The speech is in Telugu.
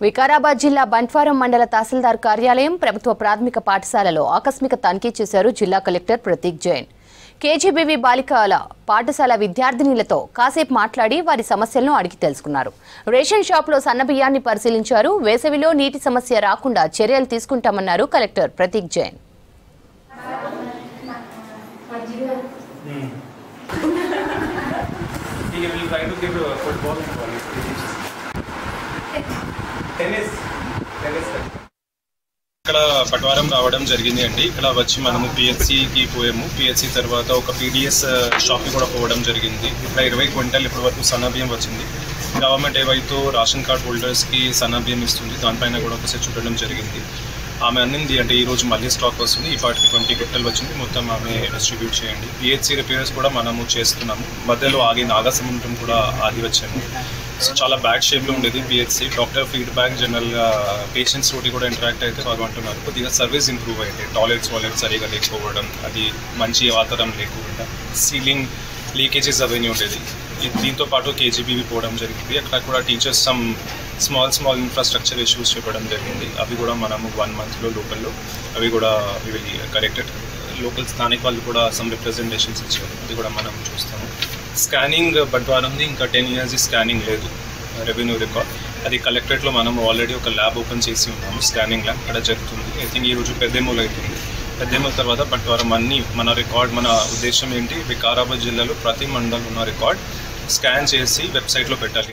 వికారాబాద్ జిల్లా బంట్వారం మండల తహసీల్దార్ కార్యాలయం ప్రభుత్వ ప్రాథమిక పాఠశాలలో ఆకస్మిక తనిఖీ చేశారు జిల్లా కలెక్టర్ ప్రతీక్ జైన్. కేజీబీవీ బాలికల పాఠశాల విద్యార్థినులతో కాసేపు మాట్లాడి వారి సమస్యలను అడిగి తెలుసుకున్నారు. రేషన్ షాపులో సన్నబియ్యాన్ని పరిశీలించారు. వేసవిలో నీటి సమస్య రాకుండా చర్యలు తీసుకుంటామన్నారు కలెక్టర్ ప్రతీక్ జైన్. ఇక్కడ పట్వారం రావడం జరిగింది అండి. ఇక్కడ వచ్చి మనము పిహెచ్సికి పోయాము. పిహెచ్సి తర్వాత ఒక పీడిఎస్ షాప్కి కూడా పోవడం జరిగింది. ఇక్కడ 20 క్వింటాల్ ఇప్పటి వరకు సన్నబియ్యం వచ్చింది. గవర్నమెంట్ ఏవైతే రేషన్ కార్డ్ హోల్డర్స్కి సన్నబియ్యం ఇస్తుంది దానిపైన కూడా ఒకసారి చూడడం జరిగింది. ఆమె అన్నింది అంటే ఈరోజు మళ్ళీ స్టాక్ వస్తుంది. ఈ పాటికి 20 క్వింటాల్ వచ్చింది. మొత్తం ఆమె డిస్ట్రిబ్యూట్ చేయండి. పిహెచ్సి రిపేర్స్ కూడా మనము చేస్తున్నాము. మధ్యలో ఆగి నాగసముద్రం కూడా ఆగి వచ్చాము. సో చాలా బ్యాడ్ షేప్లో ఉండేది పిహెచ్సి. డాక్టర్ ఫీడ్బ్యాక్ జనరల్గా పేషెంట్స్ తోటి కూడా ఇంటరాక్ట్ అయితే వాళ్ళు అంటున్నారు కొద్దిగా సర్వీస్ ఇంప్రూవ్ అయితే టాయిలెట్స్ సరిగా లేకపోవడం, అది మంచి వాతావరణం లేకుండా, సీలింగ్ లీకేజెస్ అవన్నీ ఉండేది. దీంతో పాటు కేజీబీవీ పోవడం జరిగింది. అక్కడ కూడా teachers some small infrastructure issues చెప్పడం జరిగింది. అవి కూడా మనము 1 monthలో లోకల్లో అవి కూడా కరెక్టెడ్. లోకల్ స్థానిక వాళ్ళు కూడా సమ్ రిప్రజెంటేషన్స్ ఇచ్చారు. అది కూడా మనం చూస్తాము. స్కానింగ్ బంట్వారంది ఇంకా 10 years స్కానింగ్ లేదు రెవెన్యూ రికార్డ్. అది కలెక్టరేట్లో మనం ఆల్రెడీ ఒక ల్యాబ్ ఓపెన్ చేసి ఉన్నాము. స్కానింగ్ ల్యాబ్ అక్కడ జరుగుతుంది. ఐ థింక్ ఈరోజు పెద్దేమూలు అవుతుంది. పెద్దేమూల తర్వాత బంట్వారం అన్నీ మన రికార్డ్, మన ఉద్దేశం ఏంటి, వికారాబాద్ జిల్లాలో ప్రతి మండలం ఉన్న రికార్డ్ స్కాన్ చేసి వెబ్సైట్లో పెట్టాలి.